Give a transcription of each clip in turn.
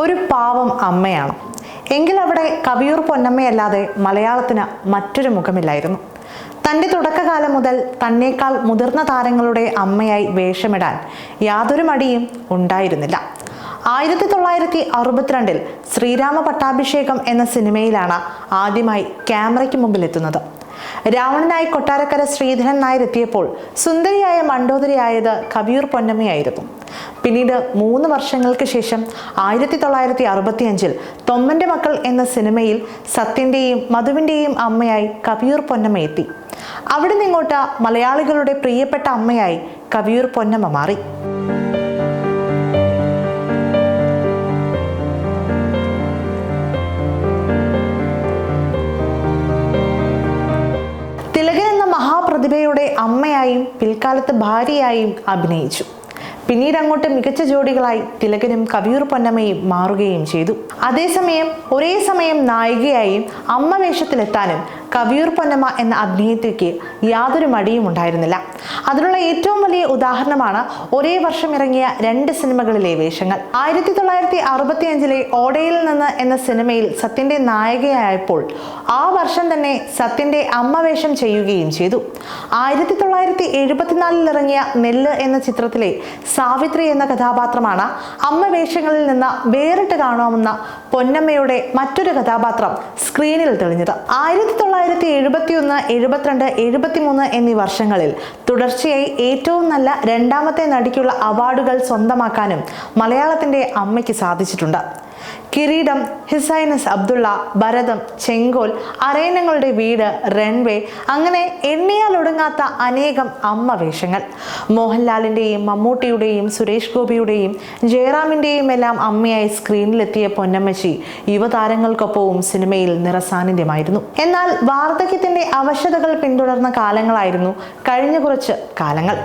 ഒരു പാവം അമ്മയാണ്. എങ്കിൽ അവിടെ കവിയൂർ പൊന്നമ്മയല്ലാതെ മലയാളത്തിന് മറ്റൊരു മുഖമില്ലായിരുന്നു. തൻ്റെ തുടക്കകാലം മുതൽ തന്നേക്കാൾ മുതിർന്ന താരങ്ങളുടെ അമ്മയായി വേഷമിടാൻ യാതൊരു മടിയും ഉണ്ടായിരുന്നില്ല. 1962 ശ്രീരാമ പട്ടാഭിഷേകം എന്ന സിനിമയിലാണ് ആദ്യമായി ക്യാമറയ്ക്ക് മുമ്പിലെത്തുന്നത്. രാവണനായി കൊട്ടാരക്കര ശ്രീധരൻ നായർ എത്തിയപ്പോൾ സുന്ദരിയായ മണ്ടോദരിയായത് കവിയൂർ പൊന്നമ്മയായിരുന്നു. പിന്നീട് 3 വർഷങ്ങൾക്ക് ശേഷം 1965 തൊമ്മന്റെ മക്കൾ എന്ന സിനിമയിൽ സത്യന്റെയും മധുവിന്റെയും അമ്മയായി കവിയൂർ പൊന്നമ്മ എത്തി. അവിടെ നിന്നിങ്ങോട്ട് മലയാളികളുടെ പ്രിയപ്പെട്ട അമ്മയായി കവിയൂർ പൊന്നമ്മ മാറി. തിലകൻ എന്ന മഹാപ്രതിഭയുടെ അമ്മയായും പിൽക്കാലത്ത് ഭാര്യയായും അഭിനയിച്ചു. പിന്നീട് അങ്ങോട്ട് മികച്ച ജോഡികളായി തിലകനും കവിയൂർ പൊന്നമ്മയും മാറുകയും ചെയ്തു. അതേസമയം ഒരേ സമയം നായികയായും അമ്മ വേഷത്തിലെത്താനും കവിയൂർ പൊന്നമ്മ എന്ന അഭിനേത്രിക്ക് യാതൊരു മടിയും ഉണ്ടായിരുന്നില്ല. അതിനുള്ള ഏറ്റവും വലിയ ഉദാഹരണമാണ് ഒരേ വർഷം ഇറങ്ങിയ 2 സിനിമകളിലെ വേഷങ്ങൾ. 1965 ഓടയിൽ നിന്ന് എന്ന സിനിമയിൽ സത്യന്റെ നായികയായപ്പോൾ ആ വർഷം തന്നെ സത്യന്റെ അമ്മ വേഷം ചെയ്യുകയും ചെയ്തു. 1974 ഇറങ്ങിയ നെല്ല് എന്ന ചിത്രത്തിലെ സാവിത്രി എന്ന കഥാപാത്രമാണ് അമ്മ വേഷങ്ങളിൽ നിന്ന് വേറിട്ട് കാണാവുന്ന പൊന്നമ്മയുടെ മറ്റൊരു കഥാപാത്രം സ്ക്രീനിൽ തെളിഞ്ഞത്. 1971, 72, 73 എന്നീ വർഷങ്ങളിൽ തുടർച്ചയായി ഏറ്റവും നല്ല രണ്ടാമത്തെ നടിക്കുള്ള അവാർഡുകൾ സ്വന്തമാക്കാനും മലയാളത്തിന്റെ അമ്മയ്ക്ക് സാധിച്ചിട്ടുണ്ട്. കിരീടം, ഹിസൈനസ് അബ്ദുള്ള, ഭരതം, ചെങ്കോൽ, അരയന്നങ്ങളുടെ വീട്, റൺവേ, അങ്ങനെ എണ്ണിയാൽ ഒടുങ്ങാത്ത അനേകം അമ്മ വേഷങ്ങൾ. മോഹൻലാലിന്റെയും മമ്മൂട്ടിയുടെയും സുരേഷ് ഗോപിയുടെയും ജയറാമിന്റെയും എല്ലാം അമ്മയായി സ്ക്രീനിലെത്തിയ പൊന്നമ്മച്ചി യുവതാരങ്ങൾക്കൊപ്പവും സിനിമയിൽ നിറസാന്നിധ്യമായിരുന്നു. എന്നാൽ വാർദ്ധക്യത്തിന്റെ അവശതകൾ പിന്തുടർന്ന കാലങ്ങളായിരുന്നു കഴിഞ്ഞ കുറച്ച് കാലങ്ങൾ.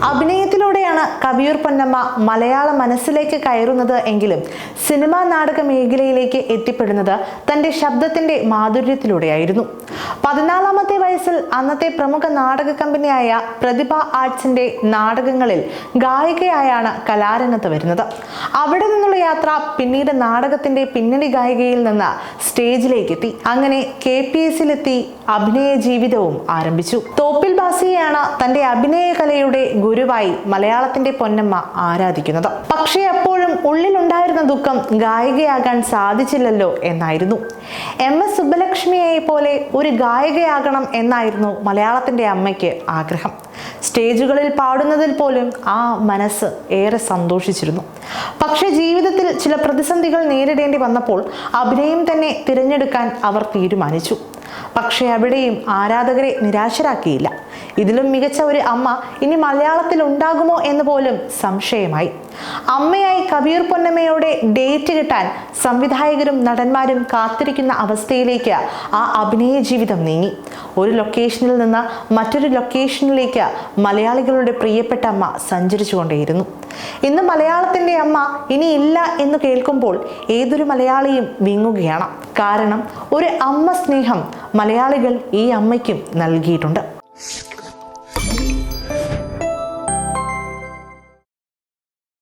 അഭിനയത്തിലൂടെയാണ് കവിയൂർ പൊന്നമ്മ മലയാള മനസ്സിലേക്ക് കയറുന്നത് എങ്കിലും സിനിമാ നാടക മേഖലയിലേക്ക് എത്തിപ്പെടുന്നത് തൻ്റെ ശബ്ദത്തിന്റെ മാധുര്യത്തിലൂടെയായിരുന്നു. 14ാമത്തെ വയസ്സിൽ അന്നത്തെ പ്രമുഖ നാടക കമ്പനിയായ പ്രതിഭ ആർട്സിന്റെ നാടകങ്ങളിൽ ഗായികയായാണ് കലാരംഗത്ത് വരുന്നത്. അവിടെ നിന്നുള്ള യാത്ര പിന്നീട് നാടകത്തിന്റെ പിന്നണി ഗായികയിൽ നിന്ന് സ്റ്റേജിലേക്ക് എത്തി. അങ്ങനെ KPSസിലെത്തി അഭിനയ ജീവിതവും ആരംഭിച്ചു. തോപ്പിൽ ഭാസിയെയാണ് തന്റെ അഭിനയ കലയുടെ ഗുരുവായി മലയാളത്തിന്റെ പൊന്നമ്മ ആരാധിക്കുന്നത്. പക്ഷേ അപ്പോഴും ഉള്ളിലുണ്ടായിരുന്ന ദുഃഖം ഗായികയാകാൻ സാധിച്ചില്ലല്ലോ എന്നായിരുന്നു. MS സുബ്ബലക്ഷ്മിയെ പോലെ ഒരു ഗായികയാകണം എന്നായിരുന്നു മലയാളത്തിന്റെ അമ്മയ്ക്ക് ആഗ്രഹം. സ്റ്റേജുകളിൽ പാടുന്നതിൽ പോലും ആ മനസ്സ് ഏറെ സന്തോഷിച്ചിരുന്നു. പക്ഷേ ജീവിതത്തിൽ ചില പ്രതിസന്ധികൾ നേരിടേണ്ടി വന്നപ്പോൾ അഭിനയം തന്നെ തിരഞ്ഞെടുക്കാൻ അവർ തീരുമാനിച്ചു. പക്ഷേ അവിടെയും ആരാധകരെ നിരാശരാക്കിയില്ല. ഇതിലും മികച്ച ഒരു അമ്മ ഇനി മലയാളത്തിൽ ഉണ്ടാകുമോ എന്ന് പോലും സംശയമായി. അമ്മയായി കവിയൂർ പൊന്നമ്മയുടെ ഡേറ്റ് കിട്ടാൻ സംവിധായകരും നടന്മാരും കാത്തിരിക്കുന്ന അവസ്ഥയിലേക്ക് ആ അഭിനയ ജീവിതം നീങ്ങി. ഒരു ലൊക്കേഷനിൽ നിന്ന് മറ്റൊരു ലൊക്കേഷനിലേക്ക് മലയാളികളുടെ പ്രിയപ്പെട്ട അമ്മ സഞ്ചരിച്ചുകൊണ്ടേയിരുന്നു. ഇന്ന് മലയാളത്തിന്റെ അമ്മ ഇനി ഇല്ല എന്ന് കേൾക്കുമ്പോൾ ഏതൊരു മലയാളിയും വിങ്ങുകയാണ്. കാരണം ഒരു അമ്മ സ്നേഹം മലയാളികൾ ഈ അമ്മയ്ക്കും നൽകിയിട്ടുണ്ട്.